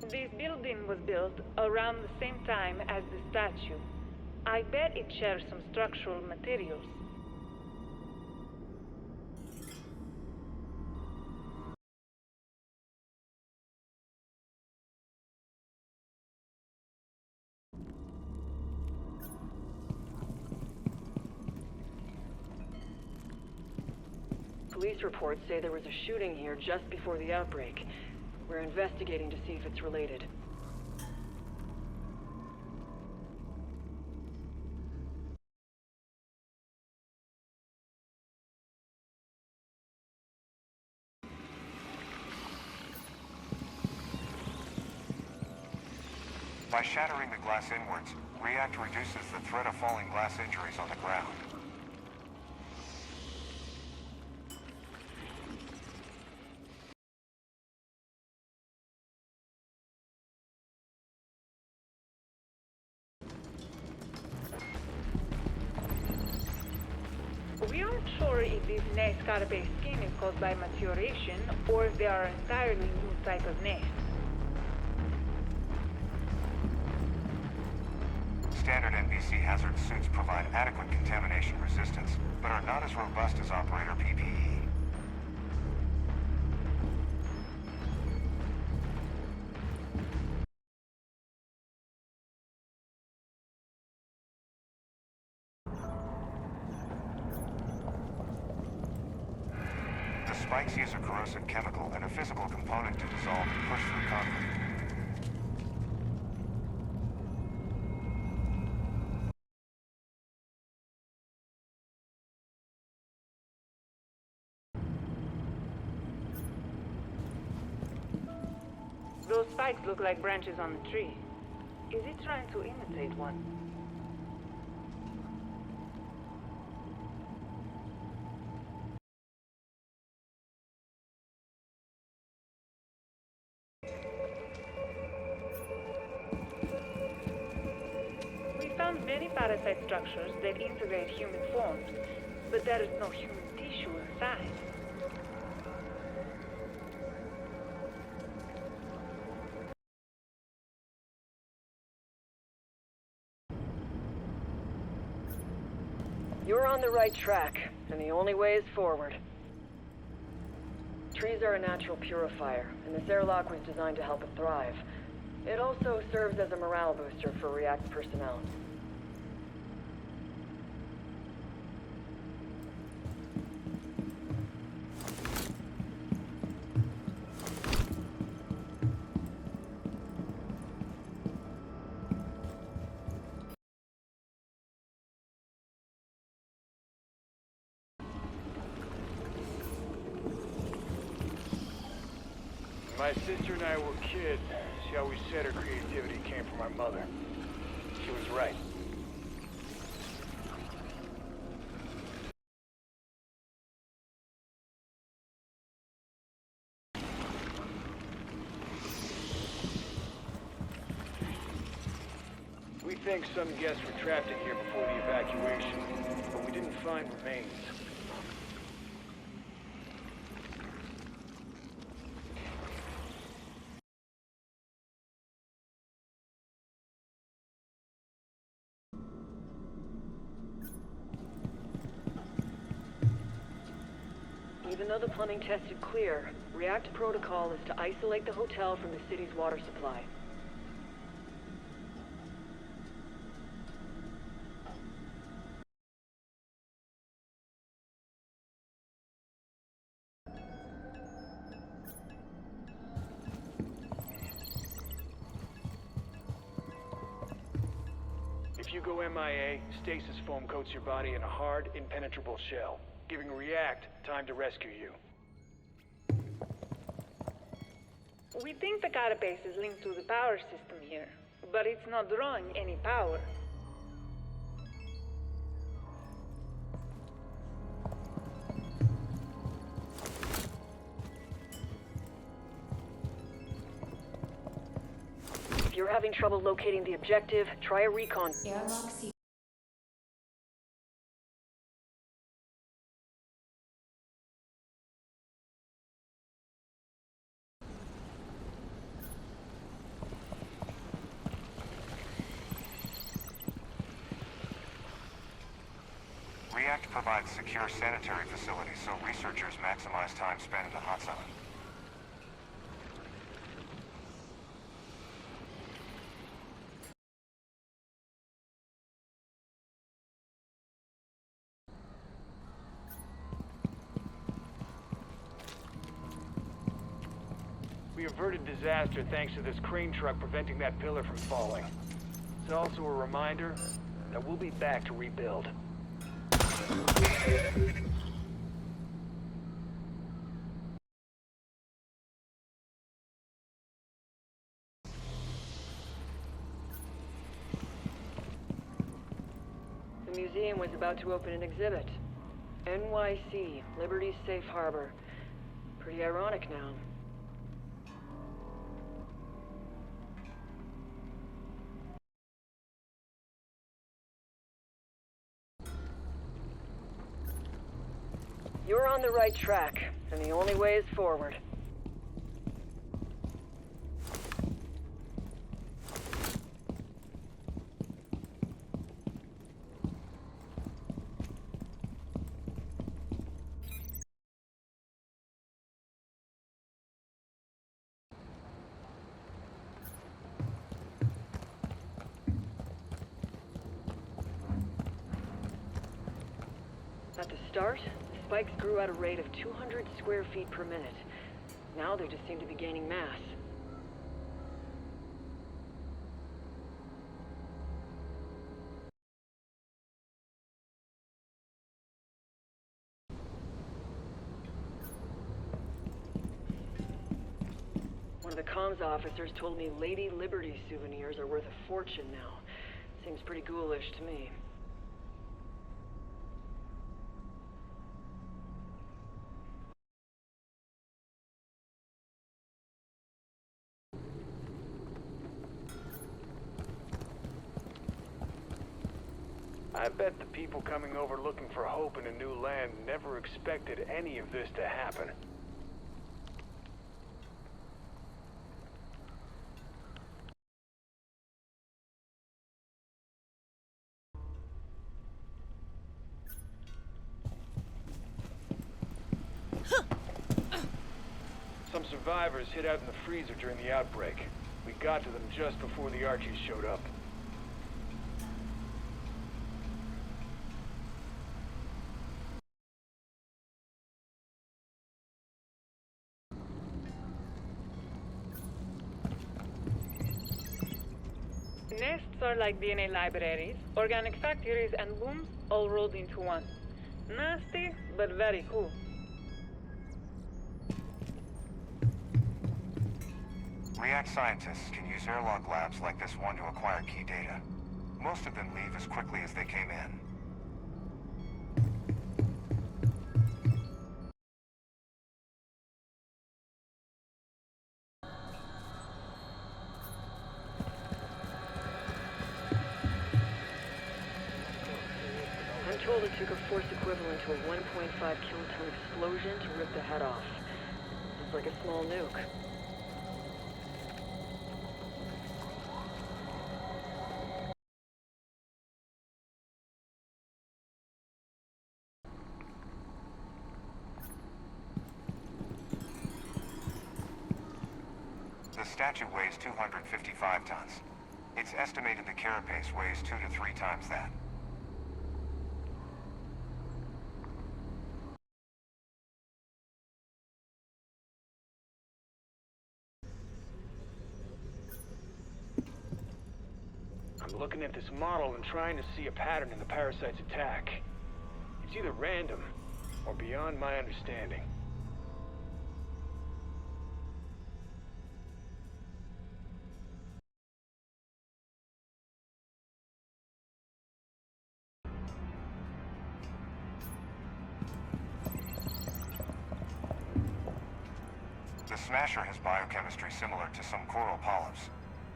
This building was built around the same time as the statue. I bet it shares some structural materials. Police reports say there was a shooting here just before the outbreak. We're investigating to see if it's related. By shattering the glass inwards, React reduces the threat of falling glass injuries on the ground. We aren't sure if this nest carapace skin is caused by maturation or if they are an entirely new type of nest. Standard NBC hazard suits provide adequate contamination resistance, but are not as robust as operator PPE. The spikes use a corrosive chemical and a physical component to dissolve and push through concrete. Those spikes look like branches on the tree. Is it trying to imitate one? We found many parasite structures that integrate human forms, but there is no human tissue inside. You're on the right track, and the only way is forward. Trees are a natural purifier, and this airlock was designed to help it thrive. It also serves as a morale booster for React personnel. My sister and I were kids. She always said her creativity came from our mother. She was right. We think some guests were trapped in here before the evacuation, but we didn't find remains. Even though the plumbing tested clear, React protocol is to isolate the hotel from the city's water supply. If you go MIA, stasis foam coats your body in a hard, impenetrable shell, giving React time to rescue you. We think the carapace is linked to the power system here, but it's not drawing any power. If you're having trouble locating the objective, try a recon. Airlock Suites. provides secure sanitary facilities so researchers maximize time spent in the hot zone. We averted disaster thanks to this crane truck preventing that pillar from falling. It's also a reminder that we'll be back to rebuild. The museum was about to open an exhibit. NYC, Liberty's Safe Harbor. Pretty ironic now. You're on the right track, and the only way is forward. At the start, spikes grew at a rate of 200 square feet per minute. Now they just seem to be gaining mass. One of the comms officers told me Lady Liberty souvenirs are worth a fortune now. Seems pretty ghoulish to me. I bet the people coming over looking for hope in a new land never expected any of this to happen. Some survivors hid out in the freezer during the outbreak. We got to them just before the Archies showed up. Nests are like DNA libraries, organic factories, and looms all rolled into one. Nasty, but very cool. React scientists can use airlock labs like this one to acquire key data. Most of them leave as quickly as they came in. I'm told it took a force equivalent to a 1.5 kiloton explosion to rip the head off. It's like a small nuke. The statue weighs 255 tons. It's estimated the carapace weighs 2 to 3 times that. I'm looking at this model and trying to see a pattern in the Parasite's attack. It's either random or beyond my understanding. The Smasher has biochemistry similar to some coral polyps,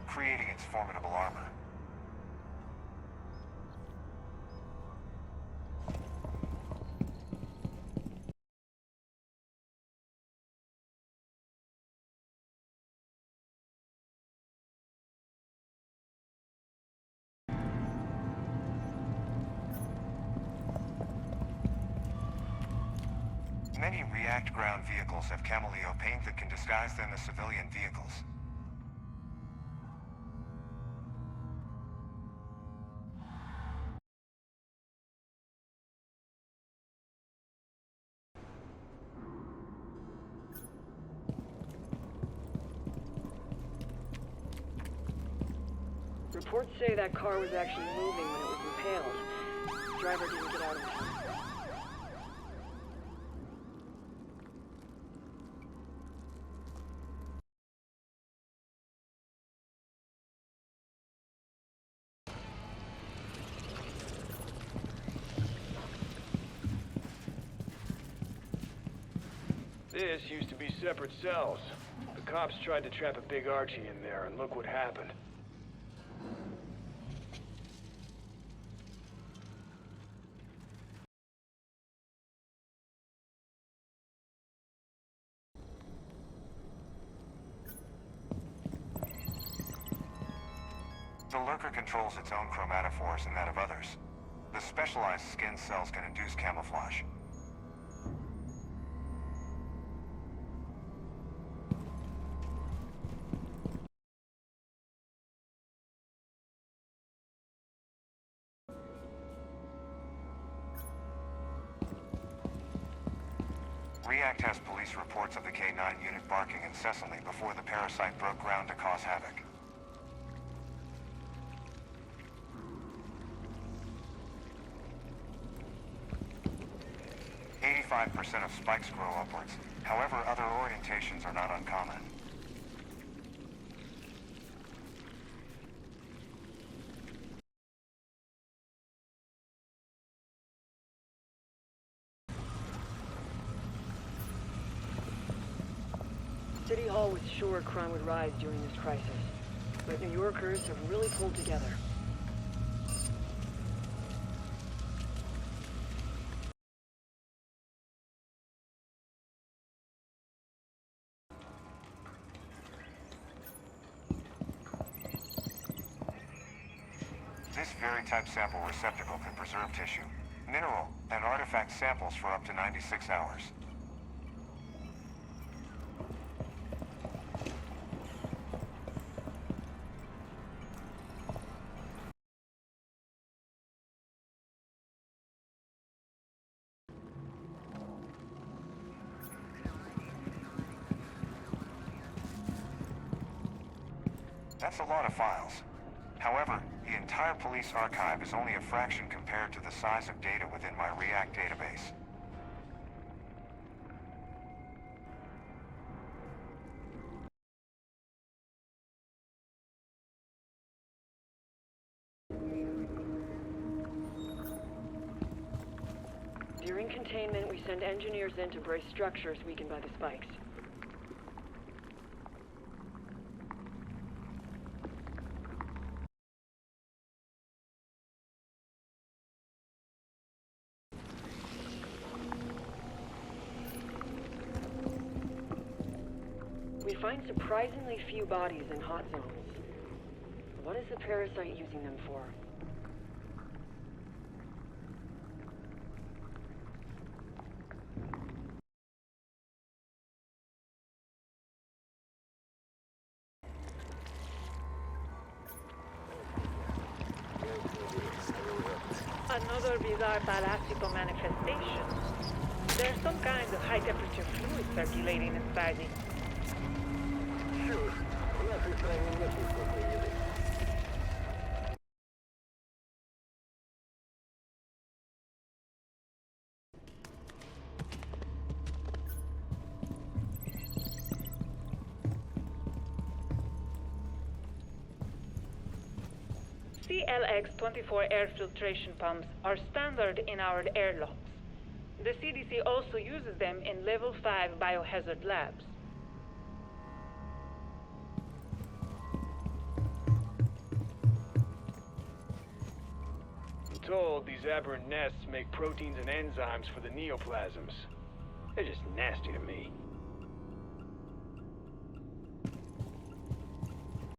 creating its formidable armor. Many React ground vehicles have cameleo paint that can disguise them as civilian vehicles. Reports say that car was actually moving when it was impaled. The driver didn't get out in time. This used to be separate cells. The cops tried to trap a big Archie in there, and look what happened. The lurker controls its own chromatophores and that of others. The specialized skin cells can induce camouflage. React has police reports of the K-9 unit barking incessantly before the Parasite broke ground to cause havoc. %5 of spikes grow upwards. However, other orientations are not uncommon. City Hall was sure crime would rise during this crisis, but New Yorkers have really pulled together. This very type sample receptacle can preserve tissue, mineral, and artifact samples for up to 96 hours. That's a lot of files. However, the entire police archive is only a fraction compared to the size of data within my React database. During containment, we send engineers in to brace structures weakened by the spikes. We find surprisingly few bodies in hot zones. What is the Parasite using them for? Another bizarre biological manifestation. There's some kind of high-temperature fluid circulating inside it. CLX-24 air filtration pumps are standard in our airlocks. The CDC also uses them in Level 5 biohazard labs. I'm told these aberrant nests make proteins and enzymes for the neoplasms. They're just nasty to me.